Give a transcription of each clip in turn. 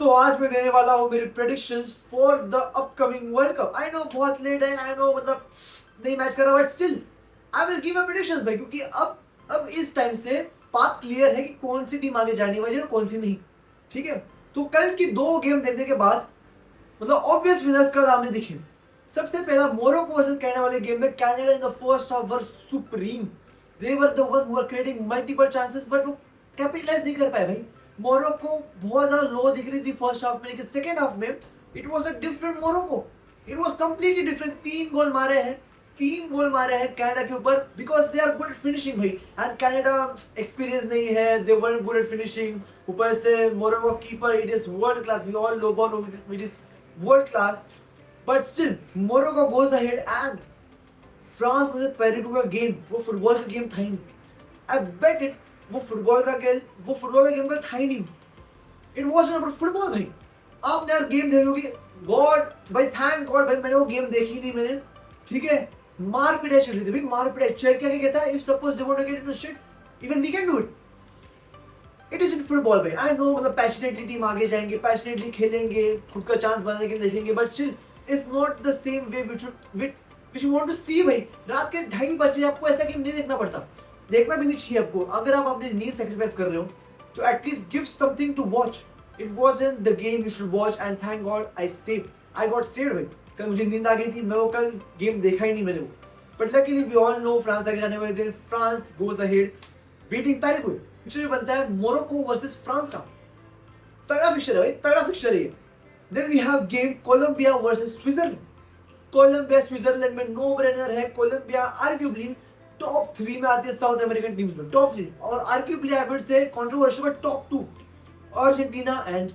दोस्तों आज मैं देने वाला हूँ मेरे predictions for the upcoming world cup. I know बहुत लेट है, आई नो मतलब नहीं मैच कर रहा, but still I will give my predictions भाई, क्योंकि अब इस टाइम से बात क्लियर है कि कौन सी टीम आगे जाने वाली है और कौन सी नहीं। ठीक है, तो कल की दो गेम देखने के बाद मतलब ऑब्वियस विनर्स का सामने दिखे। सबसे पहला मोरक्को वर्सेस कनाडा वाले गेम में Canada in the first half were supreme. They were the one who were creating multiple chances, but वो कैपिटलाइज नहीं कर पाए भाई। मोरक्को बहुत ज्यादा लो दिख रही थी फर्स्ट हाफ में, लेकिन सेकंड हाफ में it was a different Morocco. It was completely different. तीन गोल मारे हैं कनाडा के ऊपर, because they are good at finishing भाई, एंड कनाडा एक्सपीरियंस नहीं है, they were good at finishing. ऊपर से Morocco keeper it is world class, we all know it is world class, but still Morocco goes ahead and France versus Peru का game वो football का game था ही नहीं। आई बेट it वो football का game का था ही नहीं। It was not about football भाई। आप यार गेम देखोगे, गॉड भाई, थैंक गॉड भाई मैंने वो गेम देखी नहीं मैंने। ठीक है, मार पिटाई चल रही थी भाई, मार पिटाई। चेयर क्या कहता है, if suppose they want to get into shit even we can do it. It is in football भाई, आई नो मतलब पैशनेटली टीम आगे जाएंगे, पैशनेटली खेलेंगे, खुद का चांस बनाने के लिए देखेंगे, but still it's not the same way which you want to see भाई। रात के 2:30 बजे आपको ऐसा गेम नहीं देखना पड़ता, देखना भी नहीं चाहिए आपको। अगर आप अपनी नींद सेक्रीफाइस कर रहे हो तो at least give something to watch. It wasn't the game you should watch, and thank God I got saved भाई। कल मुझे नींद आ गई थी, मैं वो कल गेम देखा ही नहीं मैंने वो। But luckily we all know France आगे जाने वाले दिन, France goes ahead beating Paraguay, which बनता है मोरक्को वर्सेस फ्रांस का। तगड़ा फिक्चर है भाई, तगड़ा फिक्चर है। Then we have game Colombia versus Switzerland. Colombia Switzerland में नो ब्रेनर है। कोलंबिया आर्ग्यूबली टॉप 3 में आती है साउथ अमेरिकन टीम्स में, टॉप 3, और arguably I would say controversial but top 2, Argentina and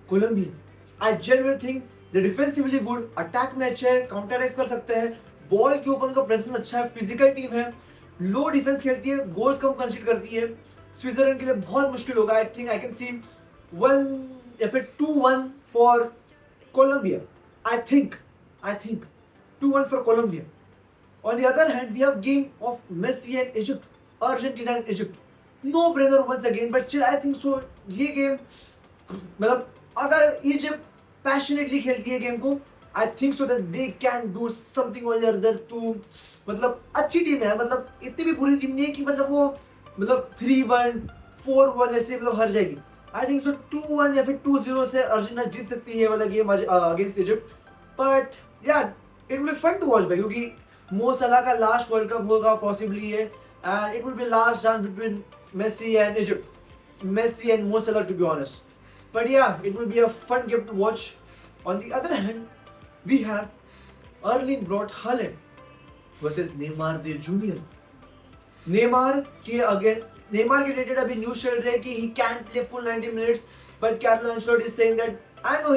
Colombia. I genuinely think they defensively good, attack में अच्छे हैं, काउंटर अटैक कर सकते हैं, बॉल के ऊपर उनका प्रेजेंस अच्छा है, फिजिकल टीम है, लो डिफेंस खेलती है, गोल्स कम कंसीड करती है। स्विट्जरलैंड के लिए बहुत मुश्किल होगा। आई थिंक आई कैन सी 1 या फिर 2-1 for Colombia. I think 2-1 for Colombia. On the other hand we have game of Messi and Egypt, Argentina and Egypt. No brainer once again, but still I think so ये game मतलब अगर Egypt passionately खेलती है game को, I think so that they can do something over there too. मतलब अच्छी team है, मतलब इतनी भी बुरी टीम नहीं है कि मतलब वो मतलब 3-1 4-1 ऐसे मतलब हार जाएगी। आई थिंक सो 2-1 या फिर 2-0 से अर्जेंटीना जीत सकती है वाला गेम अगेंस्ट इजिप्ट। बट यार it will be fun to watch भाई, क्योंकि मो सलाह का लास्ट वर्ल्ड कप होगा पॉसिबली है, and it will be last chance between Messi and Egypt, Messi and Mo Salah to be honest. But yeah it will be a fun game to watch. On the other hand we have Erling Braut Haaland versus Neymar de Junior. Neymar के related अभी news चल रही है कि he can play full 90 minutes, but Carlo Ancelotti is saying that I know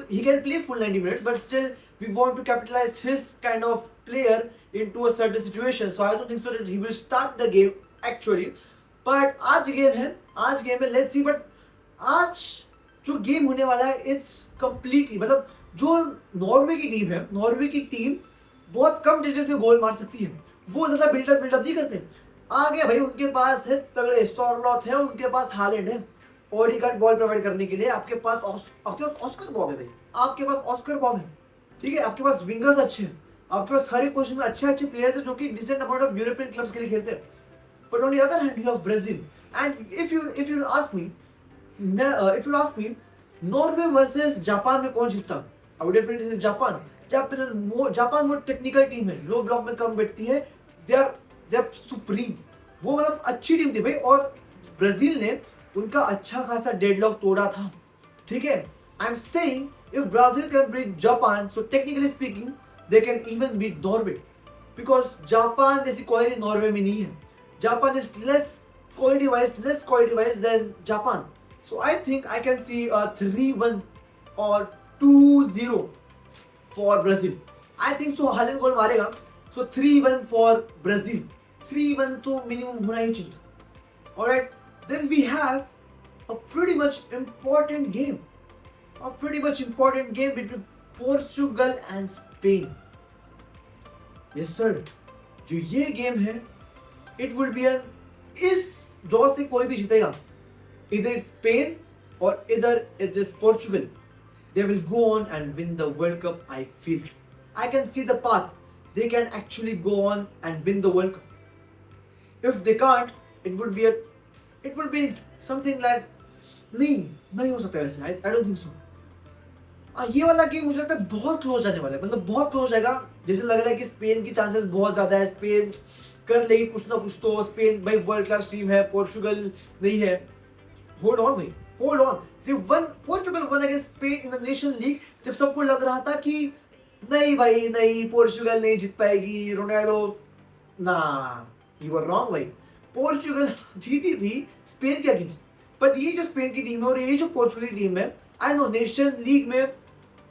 he can play full 90 minutes, but still we want to capitalize his kind of player into a certain situation, so I don't think so that he will start the game actually. But आज game है, let's see। but आज जो game होने वाला है it's completely मतलब जो Norway की टीम है, नॉर्वे की टीम बहुत कम डिस्टेंस में गोल मार सकती है, वो ज्यादा बिल्डअप नहीं करते। आगे भाई उनके पास है तगड़े सॉरलॉथ है, उनके पास हालैंड है ओडीगार्ड बॉल प्रोवाइड करने के लिए। आपके पास ऑस्कर बॉब है भाई, आपके पास ऑस्कर बॉब है। ठीक है, आपके पास विंगर्स अच्छे हैं, आपके पास हर एक पोजीशन में अच्छे प्लेयर्स हैं जो कि decent amount of European clubs के लिए खेलते हैं। But on the other hand you have Brazil, and if you ask me Norway versus Japan में कौन जीतता, I would definitely say Japan. Japan more technical team है, लो ब्लॉक में कम बैठती है, दे आर सुप्रीम। वो मतलब अच्छी टीम थी भाई, और ब्राजील ने उनका अच्छा खासा डेडलॉक तोड़ा था। ठीक है, I am saying if Brazil can beat Japan, so technically speaking they can even beat Norway, because Japan जैसी क्वालिटी नॉर्वे में नहीं है। Japan is less quality wise than Japan, so I think I can see 3-1 और 2-0 for Brazil. I think so Holland goal मारेगा, so 3-1 for Brazil. 3-1 तो minimum होना ही चाहिए। Alright, then we have a pretty much important game between Portugal and Spain. Yes sir, जो ये game है it would be इस ड्रॉ से कोई भी जीतेगा, इधर Spain or either it is Portugal. They will go on and win the World Cup. I feel it. I can see the path. They can actually go on and win the World Cup. If they can't, it would be something like नहीं हो सकता वैसे. I don't think so. ये वाला game मुझे लगता है बहुत क्लोज आने वाला है, मतलब बहुत क्लोज आएगा. जैसे लग रहा है कि स्पेन की चांसेस बहुत ज्यादा है, स्पेन कर लेगी कुछ ना कुछ. तो स्पेन भाई वर्ल्ड क्लास टीम है, पोर्चुगल नहीं है. होल्ड ऑन भाई, hold on. They one, Portugal one against Spain in the nation league. जब सबको लग रहा था कि नहीं भाई नहीं, पोर्चुगल नहीं जीत पाएगी, रोनाल्डो ना, यू आर रॉन्ग भाई. पोर्चुगल जीती थी स्पेन के अगेंस्ट. बट ये जो स्पेन की टीम है और ये जो पोर्चुगल की टीम है, आई नो नेशन लीग में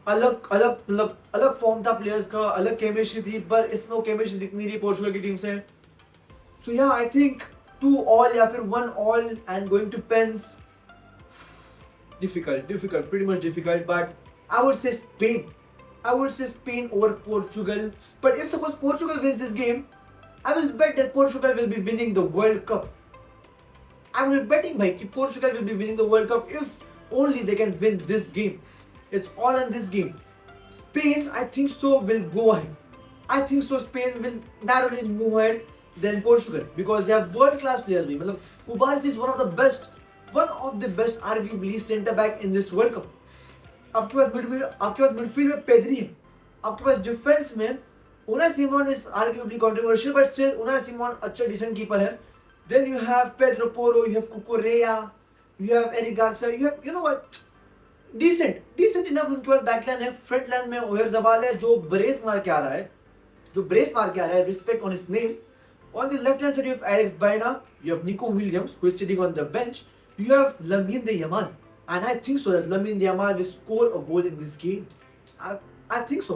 अलग अलग मतलब अलग फॉर्म था प्लेयर्स का, अलग केमिस्ट्री थी, पर इसमें वो केमिस्ट्री दिख नहीं रही पोर्चुगल की टीम से. सो या आई थिंक 2-2 या फिर 1-1 and going to pens. difficult, pretty much difficult, but I would say Spain over Portugal. But if suppose Portugal wins this game, I will bet that Portugal will be winning the World Cup. I will be betting that Portugal will be winning the World Cup if only they can win this game. It's all in this game. Spain, I think so, will go ahead. I think so Spain will narrowly move ahead than Portugal because they have world class players. मतलब Kubarsi is one of the best arguably center back in this World Cup. आपके पास midfield में Pedri है, आपके पास defence में Unai Simone is arguably controversial but still Unai Simone अच्छा decent keeper है. Then you have Pedro Porro, you have Cucurella, you have Eric Garcia, you have, you know what, decent enough उनके पास backline है. Front line में ओयारज़ाबाल है जो brace मार के आ रहा है, respect on his name. On the left hand side you have Alex Baena, you have Nico Williams who is sitting on the bench. You have Lamine Yamal, and I think so that Lamine Yamal will score a goal in this game. I think so.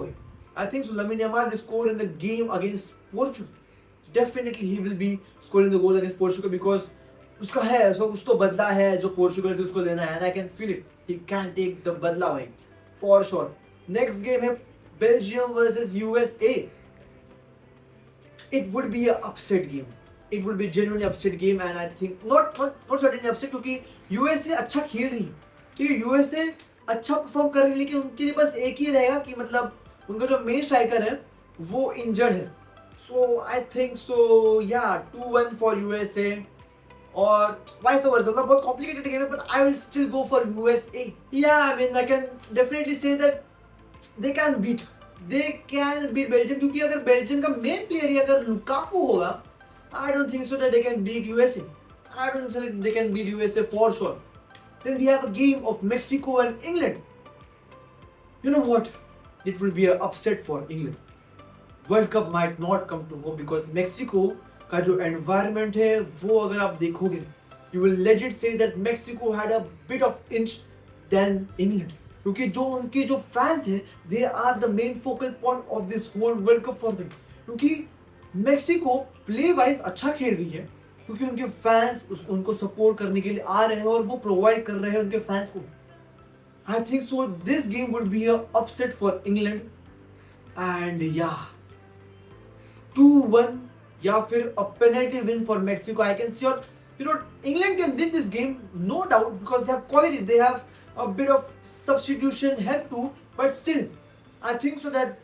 Lamine Yamal will score in the game against Portugal. Definitely he will be scoring the goal against Portugal because उसका कुछ तो बदला है जो Portugal से उसको लेना है, and I can feel it. He can take the बदला भाई for sure. Next game है Belgium versus USA. It would be an upset game. It would be genuinely upset game and I think not certainly upset क्योंकि USA अच्छा खेल रही है, ठीक है. USA अच्छा परफॉर्म कर रही है, लेकिन उनके लिए बस एक ही रहेगा कि मतलब उनका जो मेन स्ट्राइकर है वो इंजर्ड है. सो आई थिंक सो या 2-1 फॉर USA और वाइस वर्सा. मतलब बहुत कॉम्प्लिकेटेड गेम है but I will still go for USA. Yeah I mean I can definitely say that they can beat Belgium क्योंकि अगर बेल्जियम का मेन प्लेयर ही अगर Lukaku होगा, I don't think so that they can beat USA. I don't think they can beat USA for sure. Then we have a game of Mexico and England. You know what? It will be an upset for England. World Cup might not come to home because Mexico का जो environment है वो अगर आप देखोगे, you will legit say that Mexico had a bit of inch than England. क्योंकि जो उनके जो fans हैं, they are the main focal point of this whole World Cup for them. क्योंकि मेक्सिको प्ले वाइज अच्छा खेल रही है क्योंकि उनके फैंस उनको सपोर्ट करने के लिए आ रहे हैं और वो प्रोवाइड कर रहे हैं उनके फैंस को. I think so this game would be a upset for England and या 2-1 या फिर a penalty win for Mexico. I can see और you know England can win this game no doubt because they have quality, they have a bit of substitution help too, but still I think so that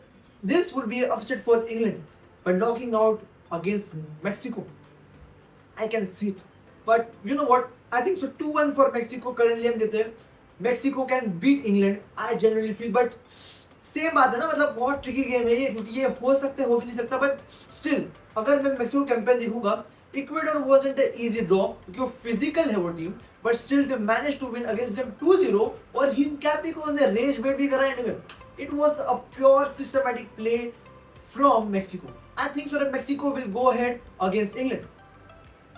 this would be a upset for England. But knocking out against Mexico, I can see it. But you know what? I think so 2-1 for Mexico currently हम देते हैं. Mexico can beat England. I generally feel, but same बात है ना, मतलब बहुत tricky game है ये क्योंकि ये हो सकता है हो भी नहीं सकता. But still अगर मैं Mexico कैंपेन देखूंगा, Ecuador wasn't an easy draw क्योंकि वो physical है वो team, but still they managed to win against them 2-0 और हिनकैपी को उन्होंने रेंज बेट भी करा एंड में. It was a pure systematic play from Mexico. I think so that Mexico will go ahead against England.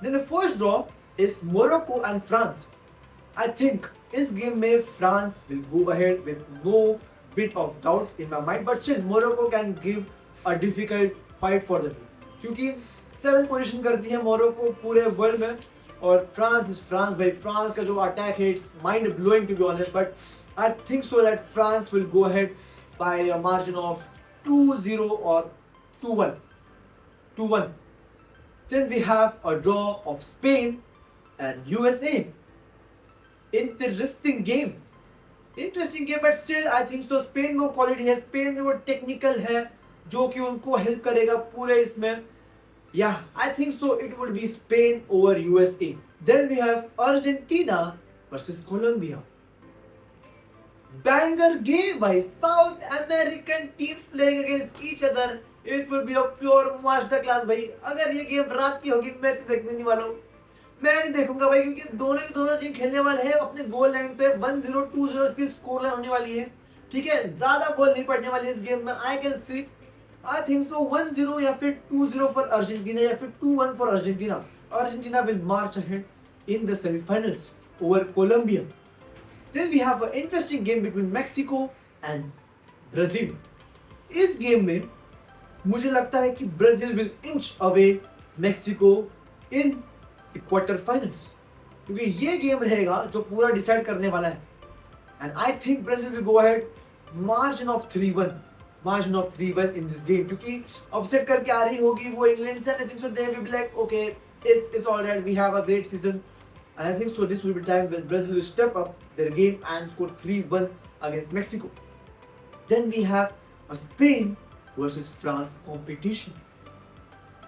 Then the first draw is Morocco and France. I think this game में France will go ahead with no bit of doubt in my mind, but still Morocco can give a difficult fight for them. क्योंकि 7th position करती है Morocco पूरे world में और France भाई, France का जो अटैक है it's mind blowing to be honest, but I think so that France will go ahead by a margin of 2-0 और 2-1. Then we have a draw of Spain and USA. Interesting game, but still I think so Spain में quality है, Spain में वो technical है जो कि उनको help करेगा पूरे इसमें. Yeah, I think so. It would be Spain over USA. Then we have Argentina versus Colombia. Banger game by South American teams playing against each other. It will be a pure masterclass भाई. अगर ये game रात की होगी मैं तो देखने नहीं वाला हूँ. मैं नहीं देखूंगा भाई क्योंकि दोनों टीम खेलने वाले हैं अपने गोल लाइन पे. 1-0 2-0 इसकी स्कोर लाइन होने वाली है. ठीक है, ज्यादा गोल नहीं पड़ने वाले इस गेम में. आई can C I think so 1-0 या फिर 2-0 for Argentina या फिर 2-1 for Argentina. Argentina will march ahead in the semi-finals over Colombia. Then we have an interesting game between Mexico and Brazil. इस गेम में मुझे लगता है कि Brazil will inch away Mexico in the quarter finals. क्योंकि ये game रहेगा जो पूरा डिसाइड करने वाला है. And I think Brazil will go ahead margin of 3-1 in this game क्योंकि अपसेट करके आ रही होगी वो इंग्लैंड से. I think so they will be like okay it's all right, we have a great season, and I think so this will be time when Brazil will step up their game and score 3-1 against Mexico. Then we have a Spain versus France competition.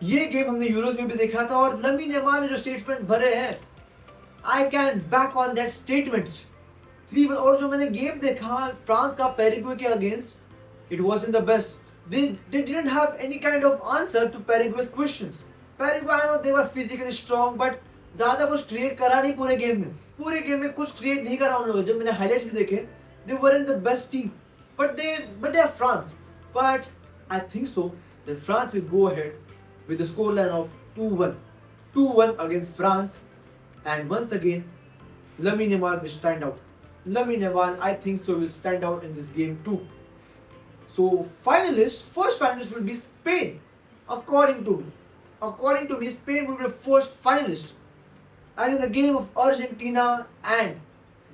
ये game हमने Euros में भी देखा था और lamin Yamal ने जो statement भरे हैं I can back on that statements. 3-1. और जो मैंने गेम देखा फ्रांस का पैराग्वे के against, it wasn't the best. They didn't have any kind of answer to Paraguay's questions. Paraguay, I know they were physically strong, but ज़्यादा कुछ create करा नहीं पूरे गेम में कुछ क्रिएट नहीं करा उन लोगों. जब मैंने हाइलाइट्स भी देखे, they weren't the best team, but they are France. But I think so that France will go ahead with the scoreline of 2-1 against France, and once again, Lamine Yamal will stand out. Lamine Yamal, I think so, will stand out in this game too. So first finalist will be Spain. According to me, Spain will be the first finalist. And in the game of Argentina and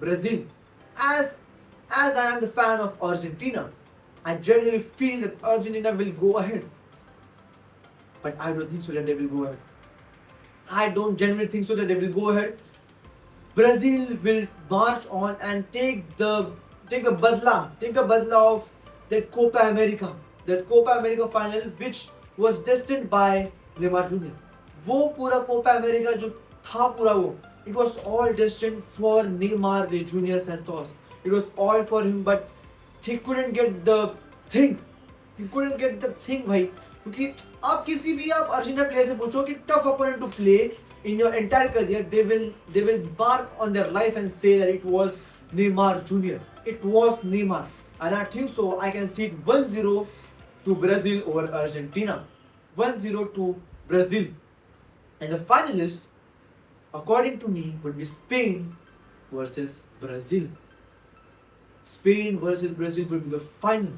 Brazil, as I am the fan of Argentina, I generally feel that Argentina will go ahead. But I don't think so that they will go ahead. I don't genuinely think so that they will go ahead. Brazil will march on and take the badla of that Copa America final which was destined by Neymar Jr. वो पूरा Copa America जो था पूरा वो, it was all destined for Neymar the Junior Santos. It was all for him, but he couldn't get the thing. भाई. क्योंकि आप किसी भी आप अर्जेंटीना प्लेयर से पूछो कि tough opponent to play in your entire career, they will mark on their life and say that it was Neymar Jr. It was Neymar. And I think so I can see it 1-0 to Brazil over Argentina. 1-0 to Brazil. And the finalist, according to me, would be Spain versus Brazil. Spain versus Brazil would be the final.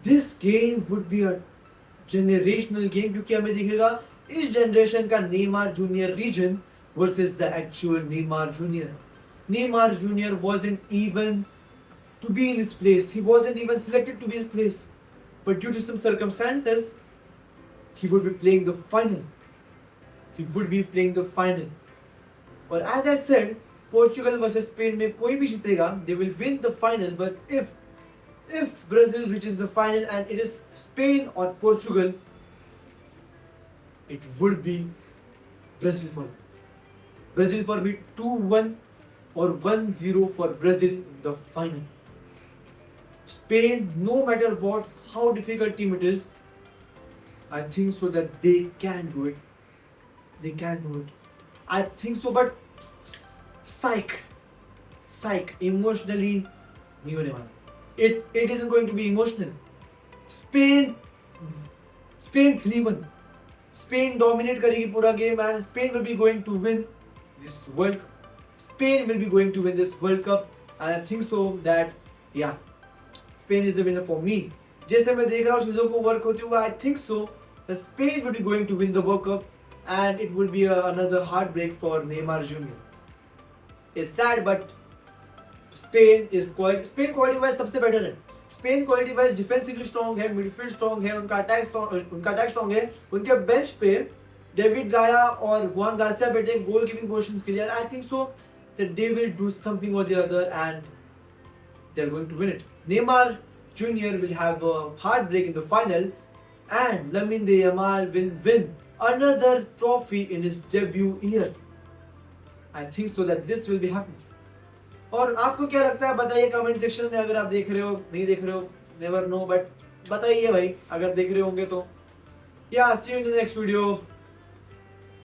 This game would be a generational game क्योंकि हमें दिखेगा इस generation का Neymar junior reason versus the actual Neymar Jr. Neymar Jr. wasn't even to be in his place. He wasn't even selected to be his place. But due to some circumstances, he would be playing the final. Or as I said, Portugal versus Spain में कोई भी जीतेगा, they will win the final. But if Brazil reaches the final and it is Spain or Portugal, it would be Brazil for me 2-1 or 1-0 for Brazil in the final. Spain, no matter what, how difficult team it is, I think so that they can do it. I think so, but psych, emotionally, नहीं होने वाला. It isn't going to be emotional. Spain 3-1. Spain dominate करेगी पूरा game and Spain will be going to win this World Cup. And I think so that yeah, Spain is the winner for me. जैसे मैं देख रहा हूँ चीज़ों को work होते हुए, I think so that Spain will be going to win the World Cup and it will be another heartbreak for Neymar Jr. It's sad, but Spain quality wise सबसे better है. Spain quality wise defensively strong है, midfield strong है, उनका attack strong है. उनके bench पे David राया और Guan Garcia बैठे गोल कीपिंग पोजीशंस के लिए. आई think so that they will do something or the other and they're going to win it. Neymar Jr. will have a heartbreak in the final and Lamine Yamal will win another trophy in his debut year. I think so that this will be happening. और आपको क्या लगता है बताइए comment section में, अगर आप देख रहे हो नहीं देख रहे हो नेवर नो, बट बताइए भाई अगर देख रहे होंगे तो। या see you in the next video.